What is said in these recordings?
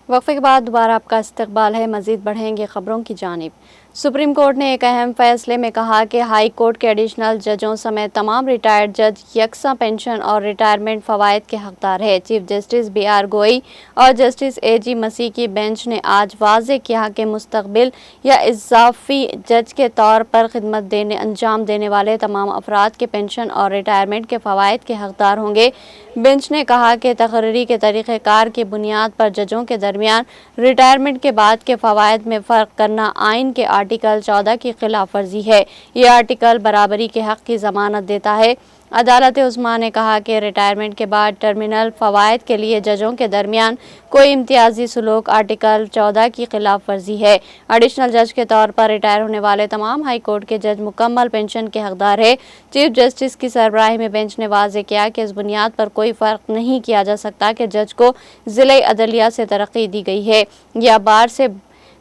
وقفے کے بعد دوبارہ آپ کا استقبال ہے۔ مزید بڑھیں گے خبروں کی جانب۔ سپریم کورٹ نے ایک اہم فیصلے میں کہا کہ ہائی کورٹ کے ایڈیشنل ججوں سمیت تمام ریٹائرڈ جج یکساں پنشن اور ریٹائرمنٹ فوائد کے حقدار ہیں۔ چیف جسٹس بی آر گوئی اور جسٹس اے جی مسیح کی بینچ نے آج واضح کیا کہ مستقبل یا اضافی جج کے طور پر خدمت انجام دینے والے تمام افراد کے پنشن اور ریٹائرمنٹ کے فوائد کے حقدار ہوں گے۔ بینچ نے کہا کہ تقرری کے طریقہ کار کی بنیاد پر ججوں کے درمیان ریٹائرمنٹ کے بعد کے فوائد میں فرق کرنا آئین کے آرٹیکل 14 کی خلاف ورزی ہے۔ یہ آرٹیکل برابری کے حق کی ضمانت دیتا ہے۔ عدالت عظمیٰ نے کہا کہ ریٹائرمنٹ کے بعد ٹرمینل فوائد کے لیے ججوں کے درمیان کوئی امتیازی سلوک آرٹیکل 14 کی خلاف ورزی ہے۔ ایڈیشنل جج کے طور پر ریٹائر ہونے والے تمام ہائی کورٹ کے جج مکمل پنشن کے حقدار ہیں۔ چیف جسٹس کی سربراہی میں بینچ نے واضح کیا کہ اس بنیاد پر کوئی فرق نہیں کیا جا سکتا کہ جج کو ضلعی عدلیہ سے ترقی دی گئی ہے یا بار سے۔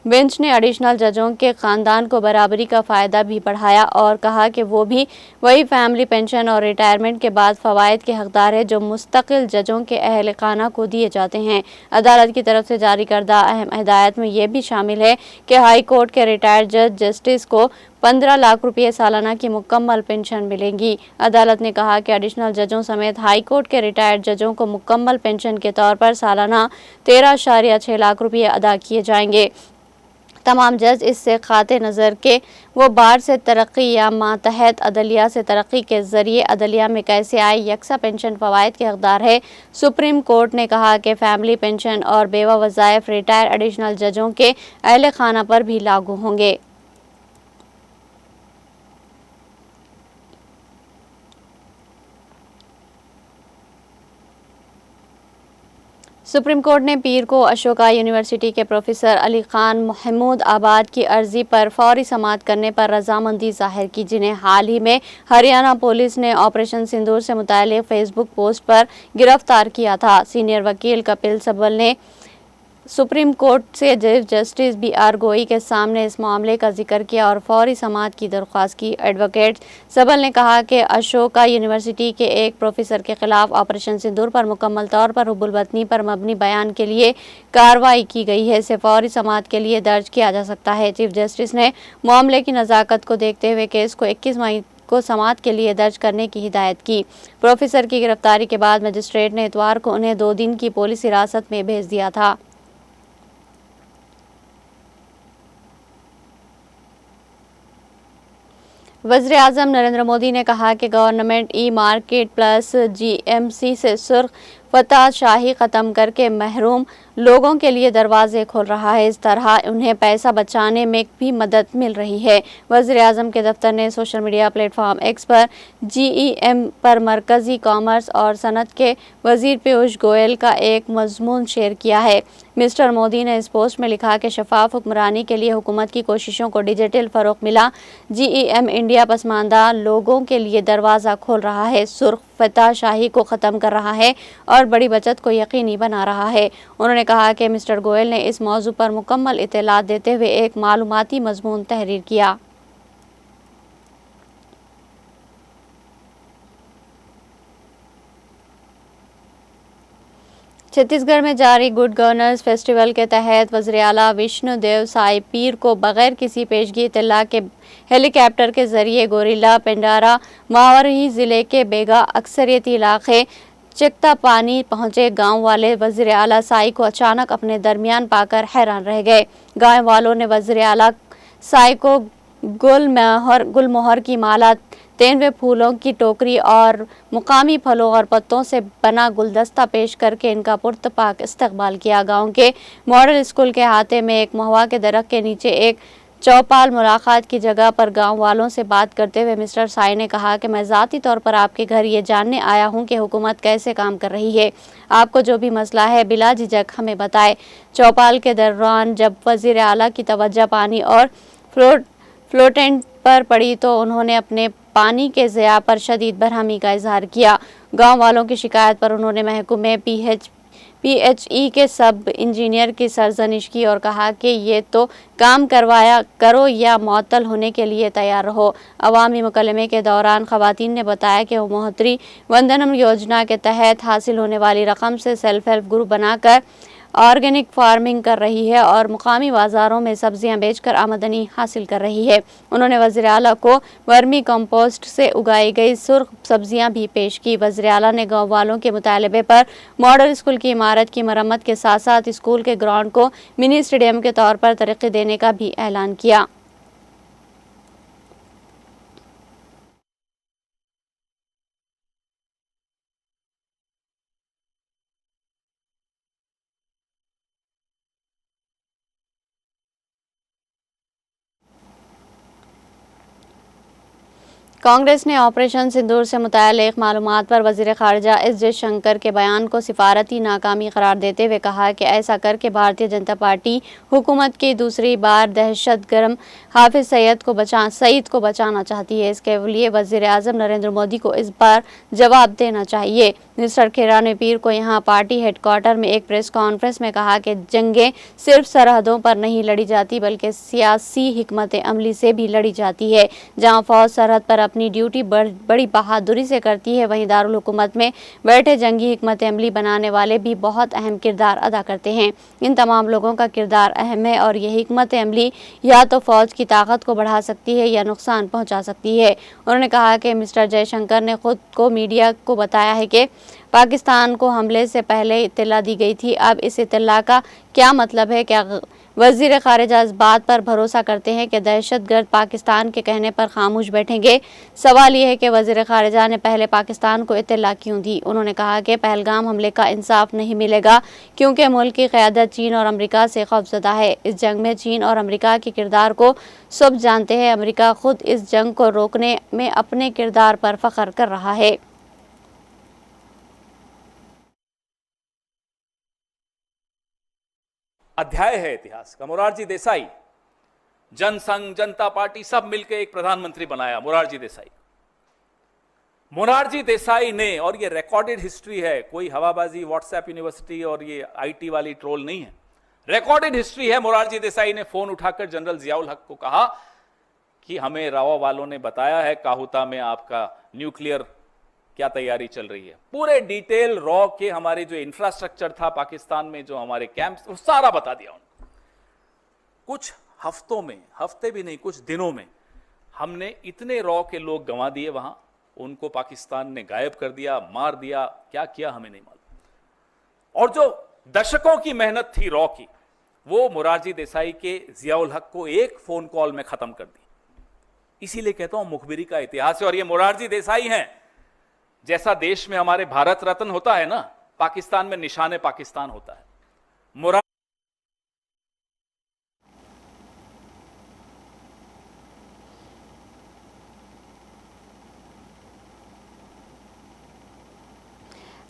بینچ نے ایڈیشنل ججوں کے خاندان کو برابری کا فائدہ بھی بڑھایا اور کہا کہ وہ بھی وہی فیملی پنشن اور ریٹائرمنٹ کے بعد فوائد کے حقدار ہیں جو مستقل ججوں کے اہل خانہ کو دیے جاتے ہیں۔ عدالت کی طرف سے جاری کردہ اہم ہدایت میں یہ بھی شامل ہے کہ ہائی کورٹ کے ریٹائرڈ جج جسٹس کو 15 لاکھ روپے سالانہ کی مکمل پنشن ملے گی۔ عدالت نے کہا کہ ایڈیشنل ججوں سمیت ہائی کورٹ کے ریٹائرڈ ججوں کو مکمل پنشن کے طور پر سالانہ 13.6 لاکھ روپے ادا کیے جائیں گے۔ تمام جج اس سے قاطع نظر کہ وہ بار سے ترقی یا ماتحت عدلیہ سے ترقی کے ذریعے عدلیہ میں کیسے آئے یکساں پنشن فوائد کے حقدار ہے۔ سپریم کورٹ نے کہا کہ فیملی پنشن اور بیوہ وظائف ریٹائر ایڈیشنل ججوں کے اہل خانہ پر بھی لاگو ہوں گے۔ سپریم کورٹ نے پیر کو اشوکا یونیورسٹی کے پروفیسر علی خان محمود آباد کی عرضی پر فوری سماعت کرنے پر رضامندی ظاہر کی، جنہیں حال ہی میں ہریانہ پولیس نے آپریشن سندور سے متعلق فیس بک پوسٹ پر گرفتار کیا تھا۔ سینئر وکیل کپل سبل نے سپریم کورٹ سے چیف جسٹس بی آر گوئی کے سامنے اس معاملے کا ذکر کیا اور فوری سماعت کی درخواست کی۔ ایڈوکیٹ سبل نے کہا کہ اشوکا یونیورسٹی کے ایک پروفیسر کے خلاف آپریشن سندور پر مکمل طور پر حب الوطنی پر مبنی بیان کے لیے کارروائی کی گئی ہے، اسے فوری سماعت کے لیے درج کیا جا سکتا ہے۔ چیف جسٹس نے معاملے کی نزاکت کو دیکھتے ہوئے کیس کو 21 مئی کو سماعت کے لیے درج کرنے کی ہدایت کی۔ پروفیسر کی گرفتاری کے بعد مجسٹریٹ نے اتوار کو انہیں 2 دن کی پولیس حراست میں بھیج دیا تھا۔ وزیر اعظم نریندر مودی نے کہا کہ government e marketplace G M C سے سرخ فتح شاہی ختم کر کے محروم لوگوں کے لیے دروازے کھول رہا ہے، اس طرح انہیں پیسہ بچانے میں بھی مدد مل رہی ہے۔ وزیر اعظم کے دفتر نے social media platform X پر جی ای ایم پر مرکزی کامرس اور صنعت کے وزیر پیوش گوئل کا ایک مضمون شیئر کیا ہے۔ مسٹر مودی نے اس پوسٹ میں لکھا کہ شفاف حکمرانی کے لیے حکومت کی کوششوں کو ڈیجیٹل فروغ ملا۔ جی ای ایم انڈیا پسماندہ لوگوں کے لیے دروازہ کھول رہا ہے، سرخ فتح شاہی کو ختم کر رہا ہے اور بڑی بچت کو یقینی بنا رہا ہے۔ انہوں نے کہا کہ مسٹر گوئل نے اس موضوع پر مکمل اطلاعات دیتے ہوئے ایک معلوماتی مضمون تحریر کیا۔ چھتیس گڑھ میں جاری گڈ گورننس فیسٹیول کے تحت وزیر اعلیٰ وشنو دیو سائی پیر کو بغیر کسی پیشگی اطلاع کے ہیلی کاپٹر کے ذریعے گوریلا پنڈارا ماورائی ضلع کے بیگا اکثریتی علاقے چکتا پانی پہنچے۔ گاؤں والے وزیر اعلیٰ سائی کو اچانک اپنے درمیان پا کر حیران رہ گئے۔ گاؤں والوں نے وزیر اعلیٰ سائی کو گل مہر کی مالا، 93 پھولوں کی ٹوکری اور مقامی پھلوں اور پتوں سے بنا گلدستہ پیش کر کے ان کا پرتپاک استقبال کیا۔ گاؤں کے ماڈل اسکول کے احاطے میں ایک مہوا کے درخت کے نیچے ایک چوپال ملاقات کی جگہ پر گاؤں والوں سے بات کرتے ہوئے مسٹر سائی نے کہا کہ میں ذاتی طور پر آپ کے گھر یہ جاننے آیا ہوں کہ حکومت کیسے کام کر رہی ہے۔ آپ کو جو بھی مسئلہ ہے بلا جھجک ہمیں بتائیں۔ چوپال کے دوران جب وزیر اعلیٰ کی توجہ پانی اور فلوٹنٹ پر پڑی تو انہوں نے اپنے پانی کے ضیاع پر شدید برہمی کا اظہار کیا۔ گاؤں والوں کی شکایت پر انہوں نے محکمہ پی ایچ ای کے سب انجینئر کی سرزنش کی اور کہا کہ یہ تو کام کروایا کرو یا معطل ہونے کے لیے تیار رہو۔ عوامی مکالمے کے دوران خواتین نے بتایا کہ وہ مہاتری وندنم یوجنا کے تحت حاصل ہونے والی رقم سے سیلف ہیلپ گروپ بنا کر آرگینک فارمنگ کر رہی ہے اور مقامی بازاروں میں سبزیاں بیچ کر آمدنی حاصل کر رہی ہے۔ انہوں نے وزیر اعلیٰ کو ورمی کمپوسٹ سے اگائی گئی سرخ سبزیاں بھی پیش کی۔ وزیر اعلیٰ نے گاؤں والوں کے مطالبے پر ماڈل اسکول کی عمارت کی مرمت کے ساتھ ساتھ اسکول کے گراؤنڈ کو منی اسٹیڈیم کے طور پر ترقی دینے کا بھی اعلان کیا۔ کانگریس نے آپریشن سندور سے متعلق معلومات پر وزیر خارجہ ایس جے شنکر کے بیان کو سفارتی ناکامی قرار دیتے ہوئے کہا کہ ایسا کر کے بھارتیہ جنتا پارٹی حکومت کی دوسری بار دہشت گرد حافظ سعید کو بچانا چاہتی ہے۔ اس کے لیے وزیر اعظم نریندر مودی کو اس پر جواب دینا چاہیے۔ مسٹر کھیرا نے پیر کو یہاں پارٹی ہیڈ کوارٹر میں ایک پریس کانفرنس میں کہا کہ جنگیں صرف سرحدوں پر نہیں لڑی جاتی بلکہ سیاسی حکمت عملی سے بھی لڑی جاتی ہے۔ جہاں فوج سرحد پر اپنی ڈیوٹی بڑی بہادری سے کرتی ہے، وہیں دارالحکومت میں بیٹھے جنگی حکمت عملی بنانے والے بھی بہت اہم کردار ادا کرتے ہیں۔ ان تمام لوگوں کا کردار اہم ہے اور یہ حکمت عملی یا تو فوج کی طاقت کو بڑھا سکتی ہے یا نقصان پہنچا سکتی ہے۔ انہوں نے کہا کہ مسٹر جے شنکر نے خود کو میڈیا کو بتایا ہے کہ پاکستان کو حملے سے پہلے اطلاع دی گئی تھی۔ اب اس اطلاع کا کیا مطلب ہے؟ کیا وزیر خارجہ اس بات پر بھروسہ کرتے ہیں کہ دہشت گرد پاکستان کے کہنے پر خاموش بیٹھیں گے؟ سوال یہ ہے کہ وزیر خارجہ نے پہلے پاکستان کو اطلاع کیوں دی؟ انہوں نے کہا کہ پہلگام حملے کا انصاف نہیں ملے گا کیونکہ ملک کی قیادت چین اور امریکہ سے خوفزدہ ہے۔ اس جنگ میں چین اور امریکہ کے کردار کو سب جانتے ہیں۔ امریکہ خود اس جنگ کو روکنے میں اپنے کردار پر فخر کر رہا ہے۔ ادھیائے ہے اتہاس کا۔ مورارجی دیسائی، جن سنگھ، جنتا پارٹی سب مل کے ایک پردھان منتری بنایا مورارجی دیسائی۔ مورارجی دیسائی نے، اور یہ ریکارڈڈ ہسٹری ہے، کوئی ہوا بازی واٹس ایپ یونیورسٹی اور یہ آئی ٹی والی ٹرول نہیں ہے، ریکارڈڈ ہسٹری ہے۔ مورارجی دیسائی نے فون اٹھا کر جنرل ضیاء الحق کو کہا کہ ہمیں راوا والوں نے بتایا ہے کاہوتا میں آپ کا نیوکلیئر کیا تیاری چل رہی ہے۔ پورے ڈیٹیل را کے ہمارے جو انفراسٹرکچر تھا پاکستان میں، جو ہمارے کیمپس، وہ سارا بتا دیا ان کو۔ کچھ ہفتوں میں، ہفتے بھی نہیں، کچھ دنوں میں ہم نے اتنے را کے لوگ گنوا دیے وہاں، ان کو پاکستان نے غائب کر دیا، مار دیا، کیا کیا ہمیں نہیں معلوم۔ اور جو دشکوں کی محنت تھی را کی، وہ مورارجی دیسائی کے ضیاء الحق کو ایک فون کال میں ختم کر دی۔ اسی لیے کہتا ہوں مخبری کا اتہاس ہے، اور یہ مورارجی دیسائی ہیں۔ جیسا دیش میں ہمارے بھارت رتن ہوتا ہے نا، پاکستان میں نشان پاکستان ہوتا ہے۔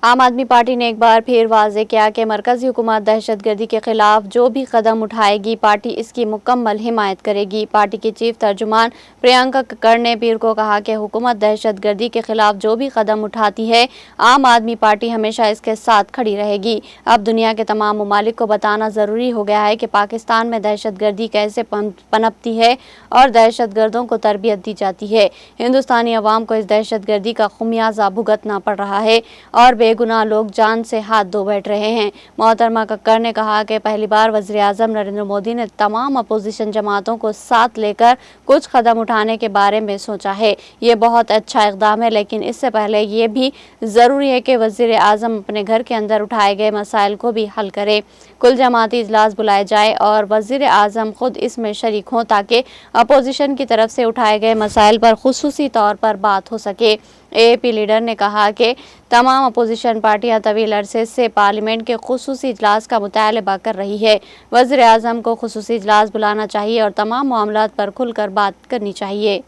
عام آدمی پارٹی نے ایک بار پھر واضح کیا کہ مرکزی حکومت دہشت گردی کے خلاف جو بھی قدم اٹھائے گی، پارٹی اس کی مکمل حمایت کرے گی۔ پارٹی کی چیف ترجمان پرینکا ککڑ نے پیر کو کہا کہ حکومت دہشت گردی کے خلاف جو بھی قدم اٹھاتی ہے، عام آدمی پارٹی ہمیشہ اس کے ساتھ کھڑی رہے گی۔ اب دنیا کے تمام ممالک کو بتانا ضروری ہو گیا ہے کہ پاکستان میں دہشت گردی کیسے پنپتی ہے اور دہشت گردوں کو تربیت دی جاتی ہے۔ ہندوستانی عوام کو اس دہشت گردی کا خمیازہ بھگتنا پڑ رہا ہے اور بے گناہ لوگ جان سے ہاتھ دھو بیٹھ رہے ہیں۔ محترمہ ککڑ نے کہا کہ پہلی بار وزیر اعظم نریندر مودی نے تمام اپوزیشن جماعتوں کو ساتھ لے کر کچھ قدم اٹھانے کے بارے میں سوچا ہے۔ یہ بہت اچھا اقدام ہے، لیکن اس سے پہلے یہ بھی ضروری ہے کہ وزیر اعظم اپنے گھر کے اندر اٹھائے گئے مسائل کو بھی حل کرے۔ کل جماعتی اجلاس بلائے جائے اور وزیر اعظم خود اس میں شریک ہوں تاکہ اپوزیشن کی طرف سے اٹھائے گئے مسائل پر خصوصی طور پر بات ہو سکے۔ اے اے پی لیڈر نے کہا کہ تمام اپوزیشن پارٹیاں طویل عرصے سے پارلیمنٹ کے خصوصی اجلاس کا مطالبہ کر رہی ہے۔ وزیر اعظم کو خصوصی اجلاس بلانا چاہیے اور تمام معاملات پر کھل کر بات کرنی چاہیے۔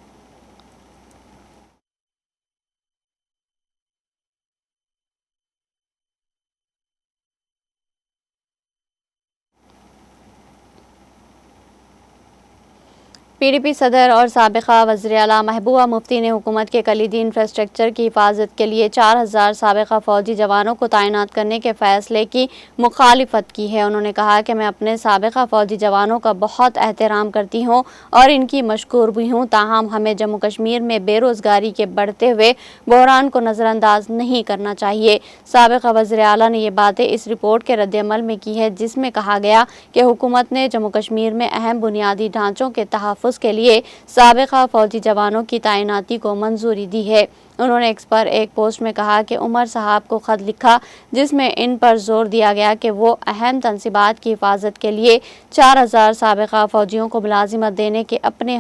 PDP صدر اور سابقہ وزیر اعلیٰ محبوبہ مفتی نے حکومت کے کلیدی انفراسٹرکچر کی حفاظت کے لیے 4000 سابقہ فوجی جوانوں کو تعینات کرنے کے فیصلے کی مخالفت کی ہے۔ انہوں نے کہا کہ میں اپنے سابقہ فوجی جوانوں کا بہت احترام کرتی ہوں اور ان کی مشکور بھی ہوں، تاہم ہمیں جموں کشمیر میں بے روزگاری کے بڑھتے ہوئے بحران کو نظر انداز نہیں کرنا چاہیے۔ سابقہ وزیر اعلیٰ نے یہ باتیں اس رپورٹ کے رد عمل میں کی ہے جس میں کہا گیا کہ حکومت نے جموں کشمیر میں اہم بنیادی ڈھانچوں کے تحفظ کے لیے سابقہ فوجی جوانوں کی تعیناتی کو منظوری دی ہے۔ انہوں نے ایکس پر ایک پوسٹ میں کہا کہ عمر صاحب کو خط لکھا جس میں ان پر زور دیا گیا کہ وہ اہم تنصیبات کی حفاظت کے لیے 4000 سابقہ فوجیوں کو ملازمت دینے کے اپنے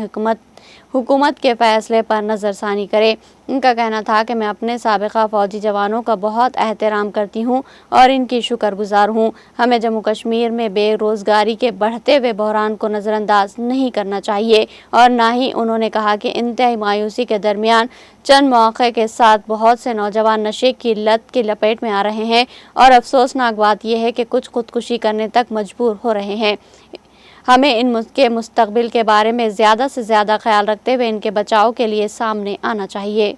حکومت کے فیصلے پر نظر ثانی کرے۔ ان کا کہنا تھا کہ میں اپنے سابقہ فوجی جوانوں کا بہت احترام کرتی ہوں اور ان کی شکر گزار ہوں۔ ہمیں جموں کشمیر میں بے روزگاری کے بڑھتے ہوئے بحران کو نظر انداز نہیں کرنا چاہیے، اور نہ ہی انہوں نے کہا کہ انتہائی مایوسی کے درمیان چند مواقع کے ساتھ بہت سے نوجوان نشے کی لت کی لپیٹ میں آ رہے ہیں، اور افسوسناک بات یہ ہے کہ کچھ خودکشی کرنے تک مجبور ہو رہے ہیں۔ ہمیں ان کے مستقبل کے بارے میں زیادہ سے زیادہ خیال رکھتے ہوئے ان کے بچاؤ کے لیے سامنے آنا چاہیے۔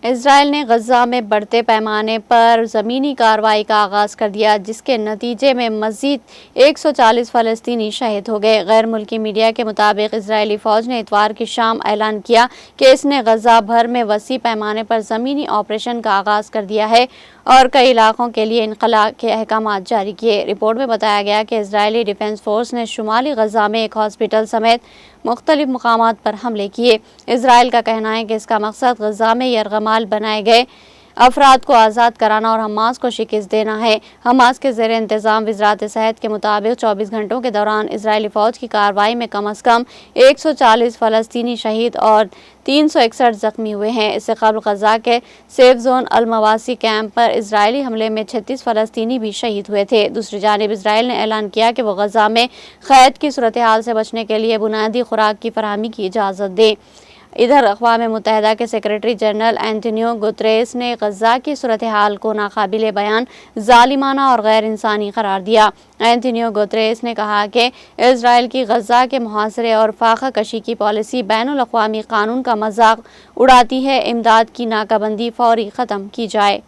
اسرائیل نے غزہ میں بڑھتے پیمانے پر زمینی کارروائی کا آغاز کر دیا، جس کے نتیجے میں مزید 140 فلسطینی شہید ہو گئے۔ غیر ملکی میڈیا کے مطابق اسرائیلی فوج نے اتوار کی شام اعلان کیا کہ اس نے غزہ بھر میں وسیع پیمانے پر زمینی آپریشن کا آغاز کر دیا ہے اور کئی علاقوں کے لیے انخلاء کے احکامات جاری کیے۔ رپورٹ میں بتایا گیا کہ اسرائیلی ڈیفنس فورس نے شمالی غزہ میں ایک ہاسپٹل سمیت مختلف مقامات پر حملے کیے۔ اسرائیل کا کہنا ہے کہ اس کا مقصد غزہ میں یرغمال بنائے گئے افراد کو آزاد کرانا اور حماس کو شکست دینا ہے۔ حماس کے زیر انتظام وزارت صحت کے مطابق 24 گھنٹوں کے دوران اسرائیلی فوج کی کارروائی میں کم از کم 140 فلسطینی شہید اور 361 زخمی ہوئے ہیں۔ اس سے قبل غزہ کے سیف زون المواسی کیمپ پر اسرائیلی حملے میں 36 فلسطینی بھی شہید ہوئے تھے۔ دوسری جانب اسرائیل نے اعلان کیا کہ وہ غزہ میں قحط کی صورتحال سے بچنے کے لیے بنیادی خوراک کی فراہمی کی اجازت دے۔ ادھر اقوام متحدہ کے سیکریٹری جنرل اینٹونیو گوتریس نے غزہ کی صورتحال کو ناقابل بیان، ظالمانہ اور غیر انسانی قرار دیا۔ اینٹونیو گوتریس نے کہا کہ اسرائیل کی غزہ کے محاصرے اور فاقہ کشی کی پالیسی بین الاقوامی قانون کا مذاق اڑاتی ہے۔ امداد کی ناکہ بندی فوری ختم کی جائے۔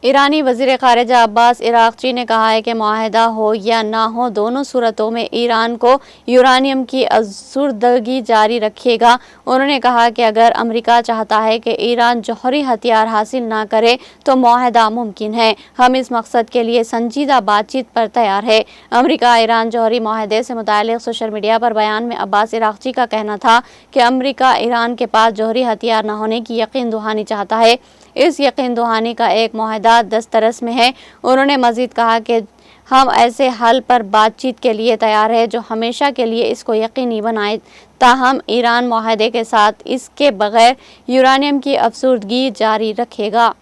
ایرانی وزیر خارجہ عباس عراقچی نے کہا ہے کہ معاہدہ ہو یا نہ ہو، دونوں صورتوں میں ایران کو یورانیم کی افزودگی جاری رکھے گا۔ انہوں نے کہا کہ اگر امریکہ چاہتا ہے کہ ایران جوہری ہتھیار حاصل نہ کرے تو معاہدہ ممکن ہے۔ ہم اس مقصد کے لیے سنجیدہ بات چیت پر تیار ہے۔ امریکہ ایران جوہری معاہدے سے متعلق سوشل میڈیا پر بیان میں عباس عراقچی کا کہنا تھا کہ امریکہ ایران کے پاس جوہری ہتھیار نہ ہونے کی یقین دہانی چاہتا ہے۔ اس یقین دہانی کا ایک معاہدہ دسترس میں ہے۔ انہوں نے مزید کہا کہ ہم ایسے حل پر بات چیت کے لیے تیار ہیں جو ہمیشہ کے لیے اس کو یقینی بنائے، تاہم ایران معاہدے کے ساتھ اس کے بغیر یورانیم کی افزودگی جاری رکھے گا۔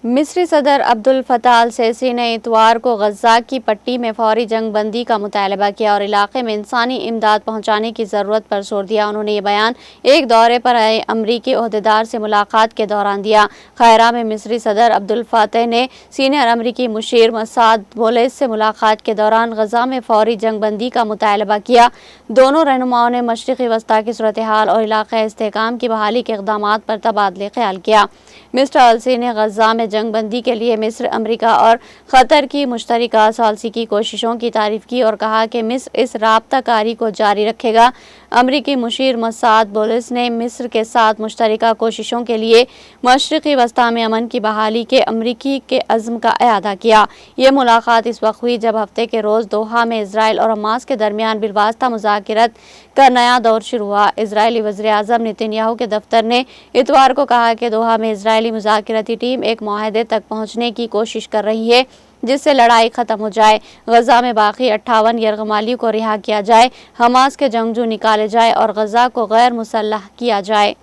مصری صدر عبدالفتاح السیسی نے اتوار کو غزہ کی پٹی میں فوری جنگ بندی کا مطالبہ کیا اور علاقے میں انسانی امداد پہنچانے کی ضرورت پر زور دیا۔ انہوں نے یہ بیان ایک دورے پر آئے امریکی عہدیدار سے ملاقات کے دوران دیا۔ قاہرہ میں مصری صدر عبدالفتاح نے سینئر امریکی مشیر موساد بولس سے ملاقات کے دوران غزہ میں فوری جنگ بندی کا مطالبہ کیا۔ دونوں رہنماؤں نے مشرقی وسطی کی صورتحال اور علاقائی استحکام کی بحالی کے اقدامات پر تبادلہ خیال کیا۔ مسٹر السی نے غزہ میں جنگ بندی کے لیے مصر، امریکہ اور قطر کی مشترکہ ثالثی کی کوششوں کی تعریف کی اور کہا کہ مصر اس رابطہ کاری کو جاری رکھے گا۔ امریکی مشیر موساد بولس نے مصر کے ساتھ مشترکہ کوششوں کے لیے مشرقی وسطی میں امن کی بحالی کے امریکی کے عزم کا اعادہ کیا۔ یہ ملاقات اس وقت ہوئی جب ہفتے کے روز دوحہ میں اسرائیل اور حماس کے درمیان بالواسطہ مذاکرات کا نیا دور شروع ہوا۔ اسرائیلی وزیر اعظم نیتن یاہو کے دفتر نے اتوار کو کہا کہ دوحہ میں اسرائیلی مذاکراتی ٹیم ایک معاہدے تک پہنچنے کی کوشش کر رہی ہے۔ جس سے لڑائی ختم ہو جائے، غزہ میں باقی 58 یرغمالیوں کو رہا کیا جائے، حماس کے جنگجو نکالے جائے اور غزہ کو غیر مسلح کیا جائے۔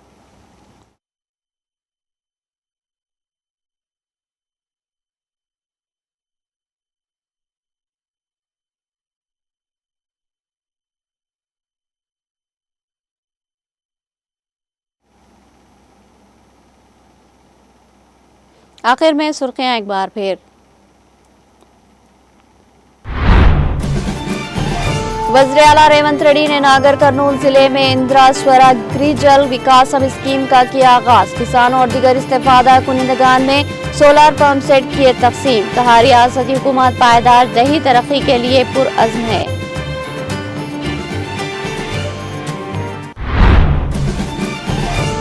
آخر میں سرخیاں ایک بار پھر۔ وزیر اعلیٰ ریونت ریڈی نے ناگر کرنول ضلع میں اندرا سورا گری جل وکاسم اسکیم کا کیا آغاز، کسانوں اور دیگر استفادہ کنندگان میں سولر پمپ سیٹ کیے تقسیم، کہا ریاستی حکومت پائیدار دیہی ترقی کے لیے پرعزم ہے۔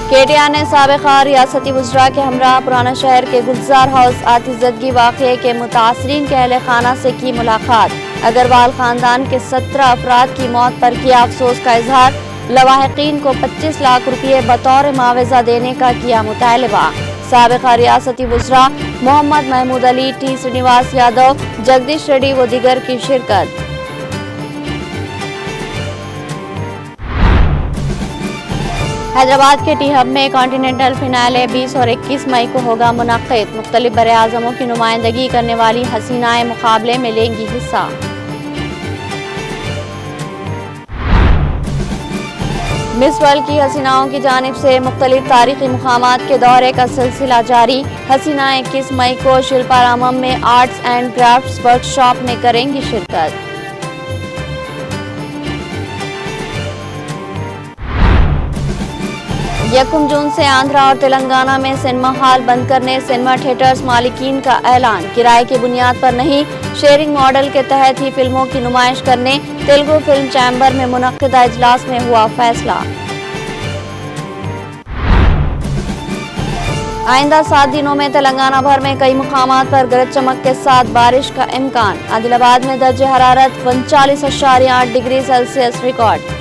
KTR نے سابقہ ریاستی وزراء کے ہمراہ پرانا شہر کے گلزار ہاؤس آتش زدگی واقعے کے متاثرین کے اہل خانہ سے کی ملاقات، اگروال خاندان کے 17 افراد کی موت پر کیا افسوس کا اظہار، لواحقین کو 25 لاکھ روپے بطور معاوضہ دینے کا کیا مطالبہ۔ سابقہ ریاستی وزراء محمد محمود علی، ٹی سرینواس یادو، جگدیش ریڈی و دیگر کی شرکت۔ حیدرآباد کے ٹی ہب میں کانٹیننٹل فنالے 20 اور 21 مئی کو ہوگا منعقد، مختلف براعظموں کی نمائندگی کرنے والی حسینائیں مقابلے میں لیں گی حصہ۔ مس ورلڈ کی حسیناؤں کی جانب سے مختلف تاریخی مقامات کے دورے کا سلسلہ جاری، حسینائیں 21 مئی کو شلپارامم میں آرٹس اینڈ کرافٹس ورکشاپ میں کریں گی شرکت۔ یکم جون سے آندھرا اور تلنگانہ میں سنیما ہال بند کرنے سنیما تھیٹرز مالکین کا اعلان، کرائے کی بنیاد پر نہیں، شیئرنگ ماڈل کے تحت ہی فلموں کی نمائش کرنے تیلگو فلم چیمبر میں منعقدہ اجلاس میں ہوا فیصلہ۔ آئندہ 7 دنوں میں تلنگانہ بھر میں کئی مقامات پر گرج چمک کے ساتھ بارش کا امکان، عادل آباد میں درجہ حرارت 39.8 degree Celsius record.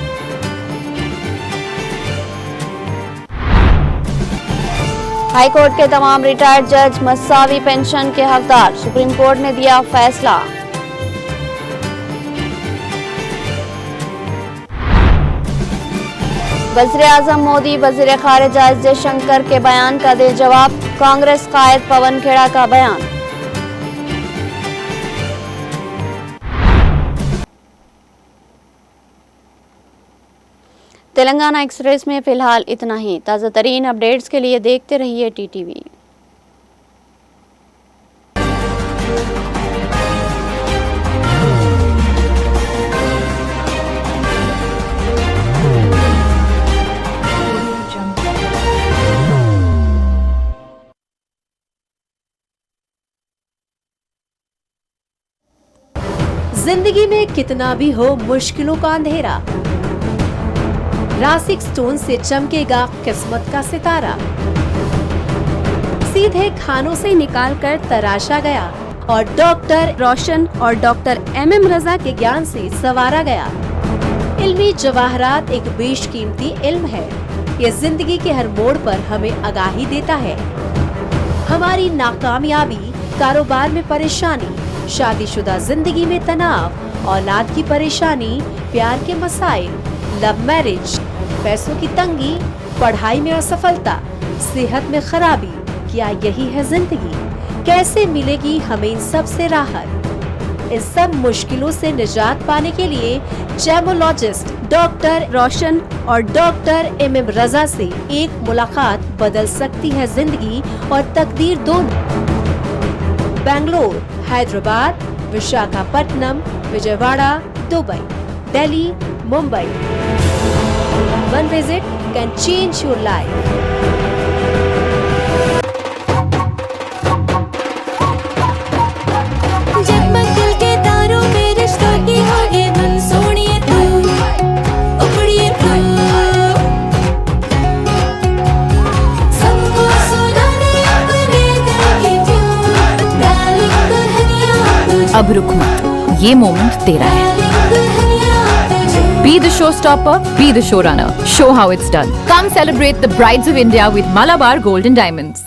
High court کے تمام ریٹائرڈ جج مساوی پنشن کے حقدار، سپریم کورٹ نے دیا فیصلہ۔ وزیر اعظم مودی وزیر خارجہ ایس جے شنکر کے بیان کا دے جواب، کانگریس قائد پون کھیڑا کا بیان۔ تلنگانہ ایکسپریس میں فی الحال اتنا ہی۔ تازہ ترین اپڈیٹس کے لیے دیکھتے رہیے TTV۔ زندگی میں کتنا بھی ہو مشکلوں کا اندھیرا، راسک سٹون سے چمکے گا قسمت کا ستارہ، سیدھے کھانوں سے نکال کر تراشا گیا اور ڈاکٹر روشن اور ڈاکٹر MM رضا کے گیان سے سنوارا گیا۔ علمی جواہرات ایک بیش قیمتی علم ہے، یہ زندگی کے ہر موڑ پر ہمیں آگاہی دیتا ہے۔ ہماری ناکامیابی، کاروبار میں پریشانی، شادی شدہ زندگی میں تناؤ، اولاد کی پریشانی، پیار کے مسائل، لو میرج، پیسوں کی تنگی، پڑھائی میں اسفلتا، صحت میں خرابی، کیا یہی ہے زندگی؟ کیسے ملے گی ہمیں ان سب سے راحت؟ ان سب مشکلوں سے نجات پانے کے لیے چیمولوجسٹ ڈاکٹر روشن اور ڈاکٹر MM رضا سے ایک ملاقات بدل سکتی ہے زندگی اور تقدیر دونوں۔ Bangalore, Hyderabad, Visakhapatnam, Vijayawada, Dubai, Delhi, Mumbai. One visit can change your life. جگمگ دل کے تاروں میں رشتوں کی ہوگی دھن، سونیے تو اپڑیے تو سب کو سنانے اپنے دل کی ٹیون، ڈارلنگ دلہنیا تجھ، اب رک مت، یہ مومنٹ تیرا ہے۔ Be the showstopper, be the showrunner. Show how it's done. Come celebrate the Brides of India with Malabar Gold and Diamonds.